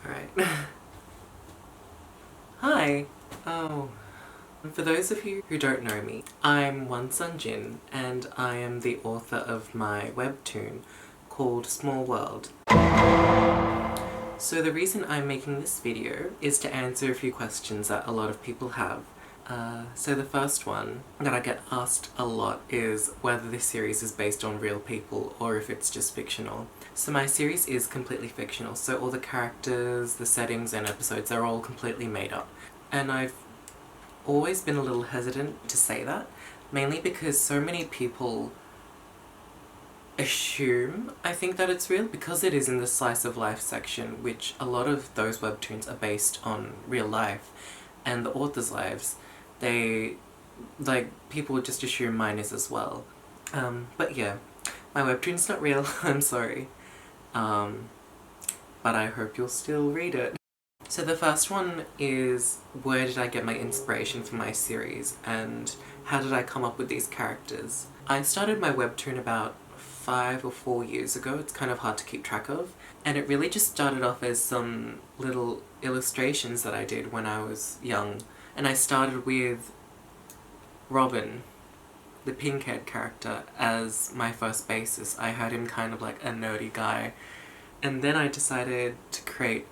Alright. Hi! Oh, for those of you who don't know me, I'm One Sunjin, and I am the author of my webtoon called Small World. So the reason I'm making this video is to answer a few questions that a lot of people have. So the first one that I get asked a lot is whether this series is based on real people or if it's just fictional. So my series is completely fictional, so all the characters, the settings and episodes are all completely made up. And I've always been a little hesitant to say that, mainly because so many people assume, I think, that it's real because it is in the slice of life section, which a lot of those webtoons are based on real life and the authors' lives. People would just assume mine is as well. But yeah, my webtoon's not real, I'm sorry. But I hope you'll still read it. So the first one is, where did I get my inspiration for my series and how did I come up with these characters? I started my webtoon about 5 or 4 years ago, it's kind of hard to keep track of, and it really just started off as some little illustrations that I did when I was young. And I started with Robin, the pink-haired character, as my first basis. I had him kind of like a nerdy guy, and then I decided to create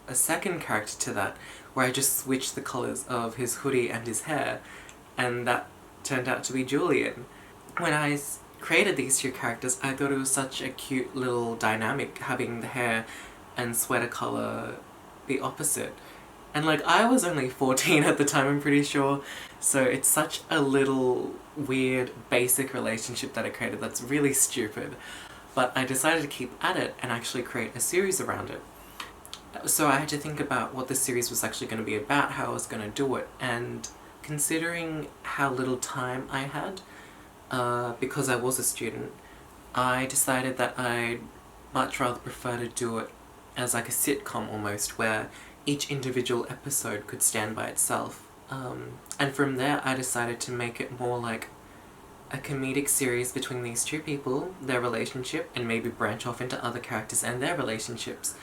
a second character to that, where I just switched the colours of his hoodie and his hair, and that turned out to be Julian. When I created these two characters, I thought it was such a cute little dynamic having the hair and sweater colour be opposite. And like, I was only 14 at the time, I'm pretty sure, so it's such a little weird basic relationship that I created that's really stupid. But I decided to keep at it and actually create a series around it. So I had to think about what the series was actually going to be about, how I was going to do it, and considering how little time I had, because I was a student, I decided that I'd much rather prefer to do it as like a sitcom almost, where each individual episode could stand by itself. And from there I decided to make it more like a comedic series between these two people, their relationship, and maybe branch off into other characters and their relationships,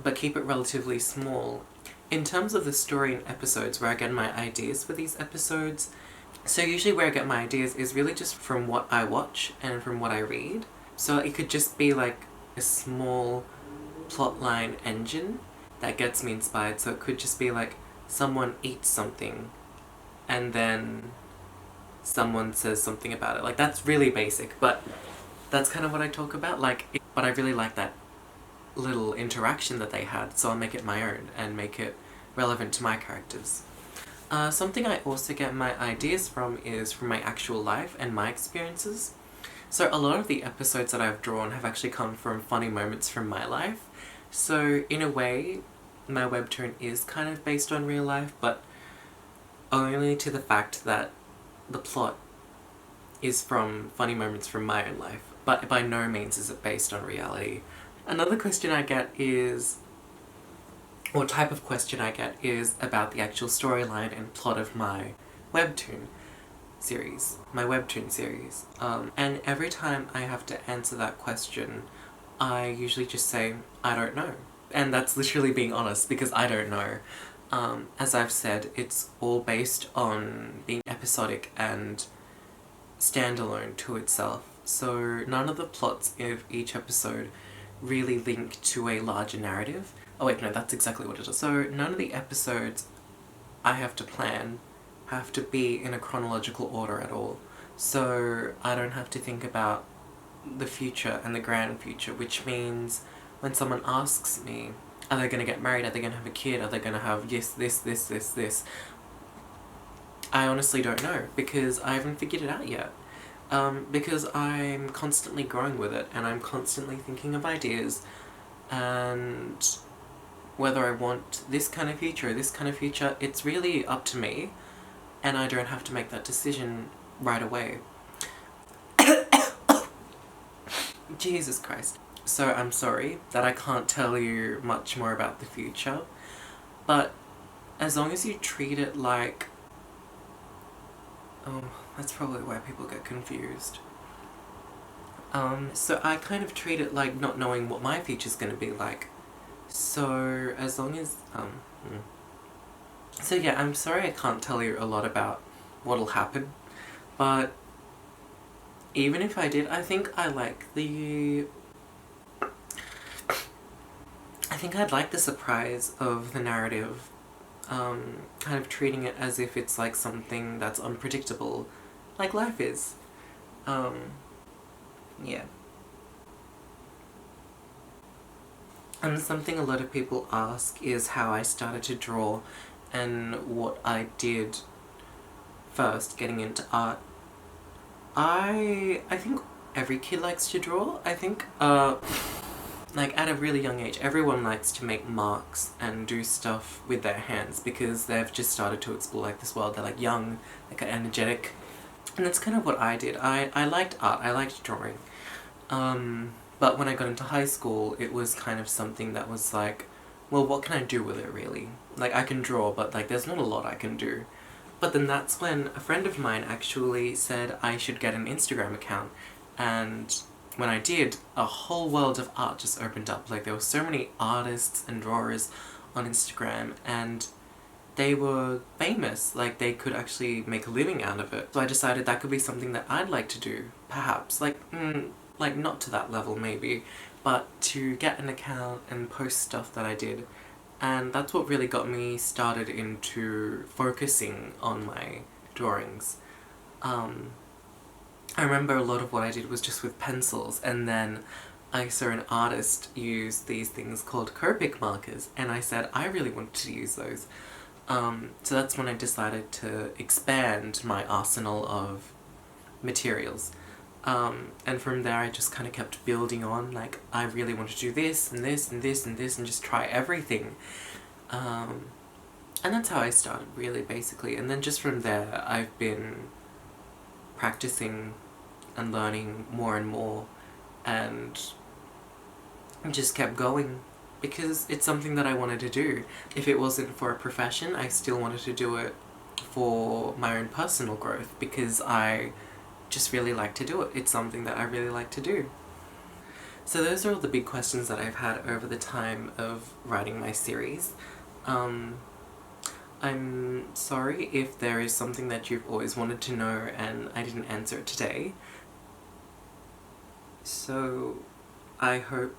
but keep it relatively small. In terms of the story and episodes, where I get my ideas for these episodes, so usually where I get my ideas is really just from what I watch and from what I read. So it could just be like a small plotline engine that gets me inspired. So it could just be like someone eats something and then someone says something about it. Like, that's really basic, but that's kind of what I talk about. But I really like that little interaction that they had, so I'll make it my own and make it relevant to my characters. Something I also get my ideas from is from my actual life and my experiences. So a lot of the episodes that I've drawn have actually come from funny moments from my life. So in a way, my webtoon is kind of based on real life, but only to the fact that the plot is from funny moments from my own life. But by no means is it based on reality. Another question I get is, or type of question I get, is about the actual storyline and plot of my webtoon series. And every time I have to answer that question, I usually just say, I don't know. And that's literally being honest, because I don't know. As I've said, it's all based on being episodic and standalone to itself. So none of the plots of each episode really link to a larger narrative. Oh wait, no, that's exactly what it is. So none of the episodes I have to plan have to be in a chronological order at all. So I don't have to think about the future and the grand future, which means when someone asks me, are they going to get married, are they going to have a kid, are they going to have this, I honestly don't know, because I haven't figured it out yet. Because I'm constantly growing with it, and I'm constantly thinking of ideas, and whether I want this kind of future or this kind of future, it's really up to me, and I don't have to make that decision right away. Jesus Christ. So I'm sorry that I can't tell you much more about the future, but as long as you treat it like... Oh, that's probably why people get confused. So I kind of treat it like not knowing what my future's gonna be like. So as long as so yeah, I'm sorry I can't tell you a lot about what'll happen, but even if I did, I think I'd like the surprise of the narrative, kind of treating it as if it's like something that's unpredictable, like life is. Yeah. And something a lot of people ask is how I started to draw and what I did first getting into art. I think every kid likes to draw. I think like at a really young age everyone likes to make marks and do stuff with their hands because they've just started to explore like this world. They're like young, like energetic. And that's kind of what I did. I liked art, I liked drawing. But when I got into high school, it was kind of something that was like, well, what can I do with it really? Like, I can draw, but like, there's not a lot I can do. But then that's when a friend of mine actually said I should get an Instagram account. And when I did, a whole world of art just opened up. Like, there were so many artists and drawers on Instagram, and they were famous. Like, they could actually make a living out of it. So I decided that could be something that I'd like to do, perhaps. Like not to that level maybe, but to get an account and post stuff that I did. And that's what really got me started into focusing on my drawings. I remember a lot of what I did was just with pencils, and then I saw an artist use these things called Copic markers, and I said I really wanted to use those. So that's when I decided to expand my arsenal of materials. And from there I just kind of kept building on, like, I really want to do this and this and this and this and just try everything. And that's how I started, really, basically. And then just from there I've been practicing and learning more and more, and just kept going because it's something that I wanted to do. If it wasn't for a profession, I still wanted to do it for my own personal growth because I just really like to do it. It's something that I really like to do. So those are all the big questions that I've had over the time of writing my series. I'm sorry if there is something that you've always wanted to know and I didn't answer it today. So I hope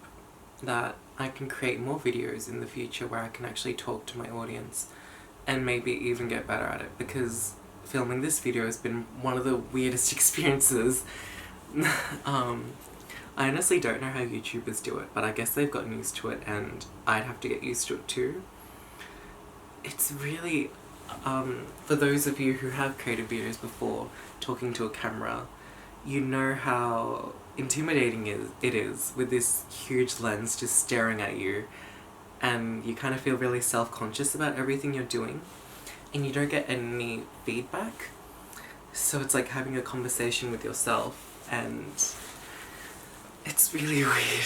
that I can create more videos in the future where I can actually talk to my audience and maybe even get better at it, because filming this video has been one of the weirdest experiences. I honestly don't know how YouTubers do it, but I guess they've gotten used to it and I'd have to get used to it too. It's really, for those of you who have created videos before, talking to a camera, you know how intimidating it is with this huge lens just staring at you, and you kind of feel really self-conscious about everything you're doing, and you don't get any feedback. So it's like having a conversation with yourself, and it's really weird.